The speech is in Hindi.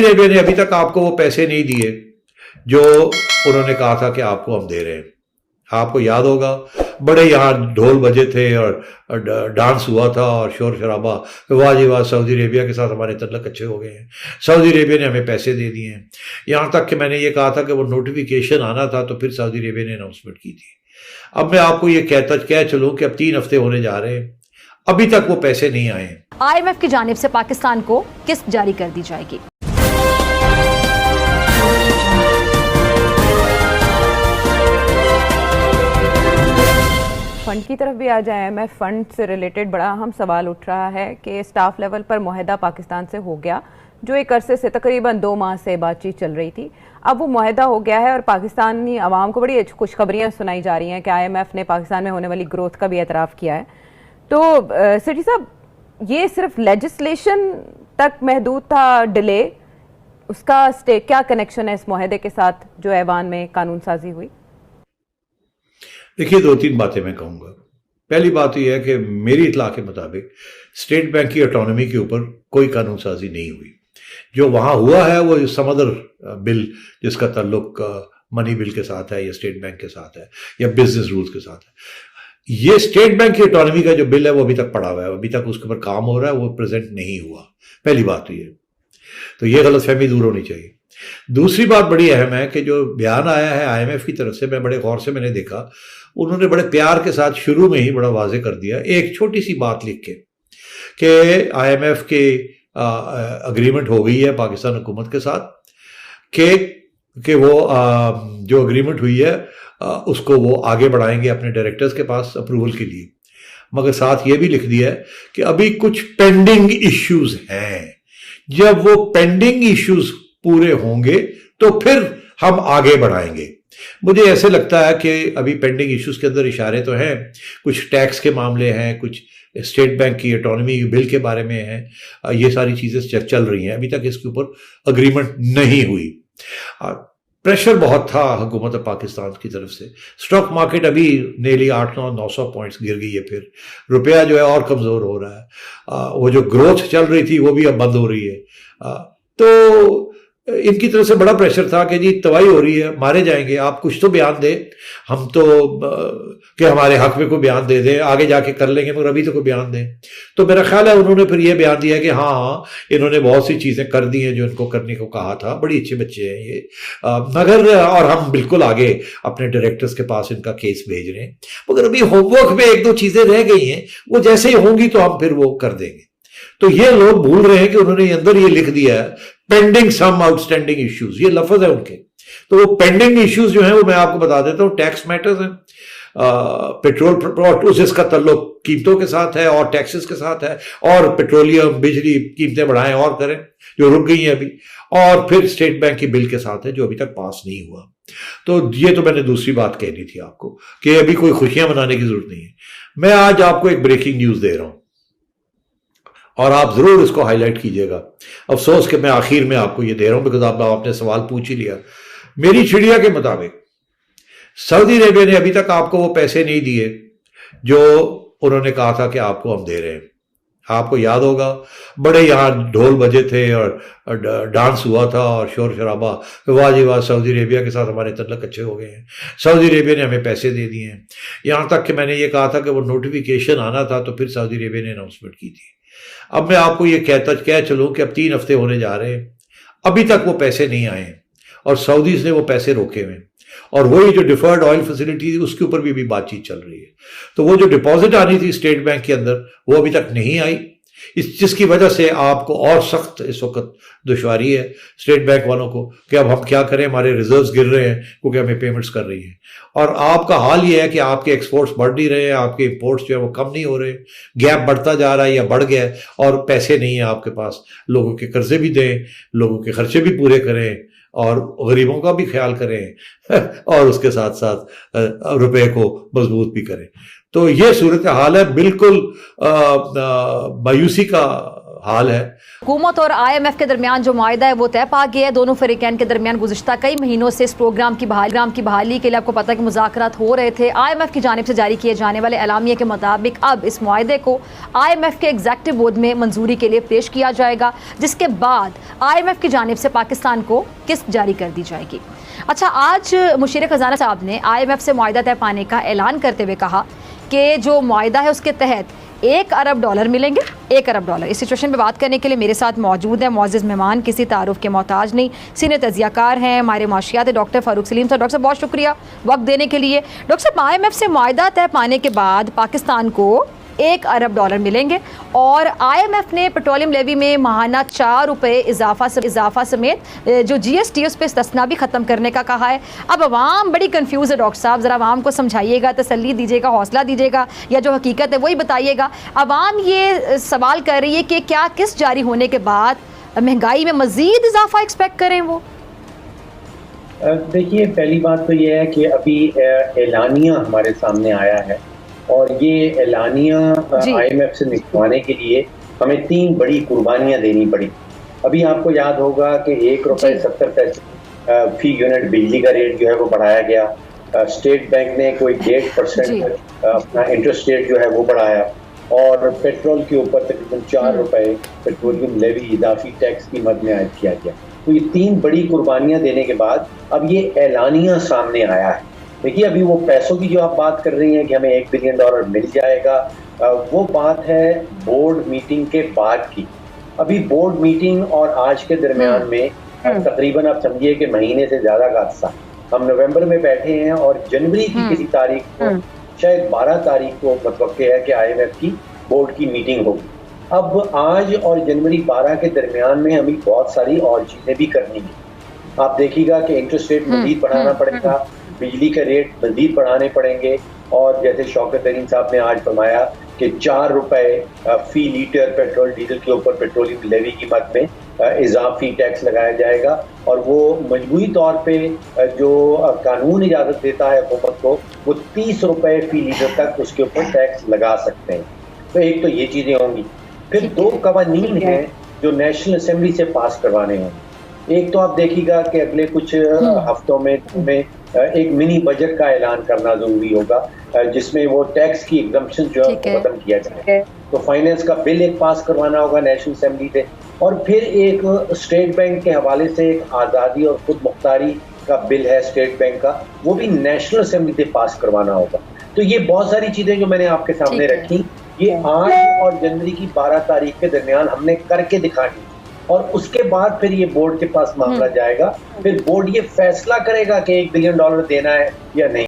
अरेबिया ने अभी तक आपको वो पैसे नहीं दिए जो उन्होंने कहा था कि आपको हम दे रहे हैं। आपको याद होगा, बड़े यहाँ ढोल बजे थे और डांस हुआ था और शोर शराबा, वाह जी वाह, सऊदी अरेबिया के साथ हमारे तल्लक अच्छे हो गए हैं, सऊदी अरेबिया ने हमें पैसे दे दिए हैं। यहाँ तक कि मैंने ये कहा था कि वो नोटिफिकेशन आना था तो फिर सऊदी अरेबिया ने अनाउंसमेंट की थी। अब मैं आपको ये कह चलूँ कि अब 3 हफ्ते होने जा रहे हैं, अभी तक वो पैसे नहीं आए। IMF की जानिब से पाकिस्तान को किस्त जारी कर दी जाएगी। फंड की तरफ भी आ जाए, IMF फंड से रिलेटेड बड़ा अहम सवाल उठ रहा है कि स्टाफ लेवल पर मुआहदा पाकिस्तान से हो गया, जो एक अरसे से तकरीबन 2 माह से बातचीत चल रही थी। अब वो मुआहदा हो गया है और पाकिस्तानी आवाम को बड़ी खुशखबरियां सुनाई जा रही हैं कि IMF ने पाकिस्तान में होने वाली ग्रोथ का भी एतराफ़ किया है। तो सेठी साहब, ये सिर्फ लेजिस्लेशन तक महदूद था डिले, उसका क्या कनेक्शन है इस मुआहदे के साथ जो ऐवान में कानून साजी हुई? देखिए, 2-3 बातें मैं कहूँगा। पहली बात यह है कि मेरी इत्तला के मुताबिक स्टेट बैंक की ऑटोनॉमी के ऊपर कोई कानून साजी नहीं हुई। जो वहाँ हुआ है वो सम अदर बिल जिसका ताल्लुक मनी बिल के साथ है या स्टेट बैंक के साथ है या बिजनेस रूल्स के साथ है। ये स्टेट बैंक की ऑटोनॉमी का जो बिल है वो अभी तक पड़ा हुआ है, अभी तक उसके ऊपर काम हो रहा है, वो प्रेजेंट नहीं हुआ। पहली बात तो ये गलतफहमी दूर होनी चाहिए। दूसरी बात बड़ी अहम है कि जो बयान आया है IMF की तरफ से, मैं बड़े गौर से मैंने देखा, उन्होंने बड़े प्यार के साथ शुरू में ही बड़ा वाजे कर दिया, एक छोटी सी बात लिख के कि IMF के अग्रीमेंट हो गई है पाकिस्तान हुकूमत के साथ कि वो जो अग्रीमेंट हुई है उसको वो आगे बढ़ाएंगे अपने डायरेक्टर्स के पास अप्रूवल के लिए। मगर साथ ये भी लिख दिया है कि अभी कुछ पेंडिंग इश्यूज हैं, जब वो पेंडिंग इश्यूज पूरे होंगे तो फिर हम आगे बढ़ाएंगे। मुझे ऐसे लगता है कि अभी पेंडिंग इश्यूज के अंदर इशारे तो हैं, कुछ टैक्स के मामले हैं, कुछ स्टेट बैंक की ऑटोनॉमी बिल के बारे में है, ये सारी चीजें चल रही हैं, अभी तक इसके ऊपर अग्रीमेंट नहीं हुई। प्रेशर बहुत था हुकूमत पाकिस्तान की तरफ से। स्टॉक मार्केट अभी नेली 800-900 पॉइंट्स गिर गई है, फिर रुपया जो है और कमजोर हो रहा है, वो जो ग्रोथ चल रही थी वो भी अब बंद हो रही है। तो इनकी तरफ से बड़ा प्रेशर था कि जी तबाही हो रही है, मारे जाएंगे, आप कुछ तो बयान दें, हम तो कि हमारे हक में कोई बयान दे दें, आगे जाके कर लेंगे, मगर अभी तो कोई बयान दें। तो मेरा ख्याल है उन्होंने फिर ये बयान दिया कि हाँ इन्होंने बहुत सी चीज़ें कर दी हैं जो इनको करने को कहा था, बड़ी अच्छे बच्चे हैं ये, मगर और हम बिल्कुल आगे अपने डायरेक्टर्स के पास इनका केस भेज रहे हैं, मगर अभी होमवर्क में 1-2 चीज़ें रह गई हैं, वो जैसे ही होंगी तो हम फिर वो कर देंगे। तो ये लोग भूल रहे हैं कि उन्होंने अंदर ये लिख दिया है पेंडिंग सम आउटस्टैंडिंग इश्यूज, ये लफ्ज है उनके। तो वो पेंडिंग इश्यूज जो है वो मैं आपको बता देता हूँ, टैक्स मैटर्स हैं, पेट्रोल जिसका तल्लुक कीमतों के साथ है और टैक्सेस के साथ है, और पेट्रोलियम बिजली कीमतें बढ़ाएं और करें जो रुक गई हैं अभी, और फिर स्टेट बैंक की बिल के साथ है जो अभी तक पास नहीं हुआ। तो ये तो मैंने दूसरी बात कहनी थी आपको कि अभी कोई खुशियां मनाने की जरूरत नहीं है। मैं आज आपको एक ब्रेकिंग न्यूज दे रहा हूं और आप जरूर इसको हाईलाइट कीजिएगा। अफसोस कि मैं आखिर में आपको ये दे रहा हूं बिकॉज आपने सवाल पूछ ही लिया। मेरी चिड़िया के मुताबिक सऊदी अरेबिया ने अभी तक आपको वो पैसे नहीं दिए जो उन्होंने कहा था कि आपको हम दे रहे हैं। आपको याद होगा, बड़े यहाँ ढोल बजे थे और डांस हुआ था और शोर शराबा, वाह जी वाह, सऊदी अरेबिया के साथ हमारे तल्लक अच्छे हो गए हैं, सऊदी अरेबिया ने हमें पैसे दे दिए हैं। यहाँ तक कि मैंने ये कहा था कि वो नोटिफिकेशन आना था तो फिर सऊदी अरेबिया ने अनाउंसमेंट की थी। अब मैं आपको ये कह चलूँ कि अब 3 हफ्ते होने जा रहे हैं, अभी तक वो पैसे नहीं आए और सऊदीज ने वो पैसे रोके हुए, और वही जो डिफर्ड ऑयल फैसिलिटी थी उसके ऊपर भी बातचीत चल रही है। तो वो जो डिपॉजिट आनी थी स्टेट बैंक के अंदर वो अभी तक नहीं आई, जिसकी वजह से आपको और सख्त इस वक्त दुश्वारी है स्टेट बैंक वालों को कि अब हम क्या करें, हमारे रिजर्व्स गिर रहे हैं क्योंकि हमें पेमेंट्स कर रही हैं। और आपका हाल ये है कि आपके एक्सपोर्ट्स बढ़ नहीं रहे हैं, आपके इंपोर्ट्स जो है वो कम नहीं हो रहे, गैप बढ़ता जा रहा है या बढ़ गया है, और पैसे नहीं है आपके पास, लोगों के कर्जे भी दें, लोगों के खर्चे भी पूरे करें और गरीबों का भी ख्याल करें और उसके साथ साथ रुपए को मजबूत भी करें। तो ये सूरत हाल है, बिल्कुल मायूसी का हाल है। हुकूमत और IMF के दरमियान जो मुआहिदा है वो तय पा गया है। दोनों फरीकैन के दरमियान गुज़िश्ता कई महीनों से इस प्रोग्राम की बहाली के लिए आपको पता है कि मुज़ाकरात हो रहे थे। IMF की जानिब से जारी किए जाने वाले एलामिया के मुताबिक अब इस मुआहिदे को IMF के एग्जेक्टिव बोर्ड में मंजूरी के लिए पेश किया जाएगा, जिसके बाद IMF की जानिब से पाकिस्तान को किस्त जारी कर दी जाएगी। अच्छा, आज मुशीर खजाना साहब ने IMF से मुआहिदा तय पाने का ऐलान करते हुए कहा कि जो मुआहिदा है उसके तहत $1 अरब मिलेंगे। $1 अरब। इस सिचुएशन पे बात करने के लिए मेरे साथ मौजूद है मुअज़्ज़ज़ मेहमान, किसी तारुफ के मोहताज नहीं, सीनियर तजियाकार हैं हमारे माशियात डॉक्टर फ़ारूक सलीम साहब। डॉक्टर साहब बहुत शुक्रिया वक्त देने के लिए। डॉक्टर साहब, IMF से मुआहिदा तय पाने के बाद पाकिस्तान को $1 अरब मिलेंगे और IMF ने पेट्रोलियम लेवी में माहाना ₹4 इजाफा समेत जो GST उस पर इस्तिस्ना भी ख़त्म करने का कहा है। अब अवाम बड़ी कंफ्यूज है डॉक्टर साहब, ज़रा अवाम को समझाइएगा, तसल्ली दीजिएगा, हौसला दीजिएगा, या जो हकीकत है वही बताइएगा। अवाम ये सवाल कर रही है कि क्या किस्त जारी होने के बाद महंगाई में मज़ीद इजाफा एक्सपेक्ट करें वो? देखिए, पहली बात तो ये है कि अभी एलानिया हमारे सामने आया है और ये एलानिया IMF से निकलवाने के लिए हमें 3 बड़ी कुर्बानियां देनी पड़ी। अभी आपको याद होगा कि ₹1.70 फी यूनिट बिजली का रेट जो है वो बढ़ाया गया। स्टेट बैंक ने कोई 1.5% अपना इंटरेस्ट रेट जो है वो बढ़ाया और पेट्रोल के ऊपर तकरीबन ₹4 पेट्रोलियम लेवी इजाफी टैक्स की मद में आयद किया गया। तो ये 3 बड़ी कुर्बानियां देने के बाद अब ये एलानिया सामने आया है। देखिए, अभी वो पैसों की जो आप बात कर रही हैं कि हमें $1 बिलियन मिल जाएगा, वो बात है बोर्ड मीटिंग के बाद की। अभी बोर्ड मीटिंग और आज के दरमियान में तकरीबन आप समझिए कि महीने से ज्यादा का अरसा। हम नवंबर में बैठे हैं और जनवरी की किसी तारीख को, शायद 12 तारीख को मतवक्के है कि IMF की बोर्ड की मीटिंग होगी। अब आज और जनवरी 12 के दरमियान में हमें बहुत सारी और चीजें भी करनी है। आप देखिएगा कि इंटरेस्ट रेट मजीद बढ़ाना पड़ेगा, बिजली के रेट मजीद बढ़ाने पड़ेंगे और जैसे शौकत तरीन साहब ने आज फरमाया कि ₹4 फी लीटर पेट्रोल डीजल के ऊपर पेट्रोलियम लेवी की मद में इजाफी टैक्स लगाया जाएगा और वो मजबूरी तौर पे जो कानून इजाज़त देता है हुकूमत को, वो ₹30 फी लीटर तक उसके ऊपर टैक्स लगा सकते हैं। तो एक तो ये चीज़ें होंगी। फिर 2 कवानीन हैं जो नेशनल असेंबली से पास करवाने होंगे। एक तो आप देखिएगा कि अगले कुछ हफ्तों में एक मिनी बजट का ऐलान करना जरूरी होगा जिसमें वो टैक्स की एग्जम्पशन जो है खत्म किया जाए। तो फाइनेंस का बिल एक पास करवाना होगा नेशनल असेंबली से और फिर एक स्टेट बैंक के हवाले से एक आज़ादी और खुद मुख्तारी का बिल है स्टेट बैंक का, वो भी नेशनल असेंबली से पास करवाना होगा। तो ये बहुत सारी चीजें जो मैंने आपके सामने रखी, ये आज और जनवरी की 12 तारीख के दरमियान हमने करके दिखानी और उसके बाद फिर ये बोर्ड के पास मामला जाएगा। फिर बोर्ड ये फैसला करेगा कि $1 बिलियन देना है या नहीं।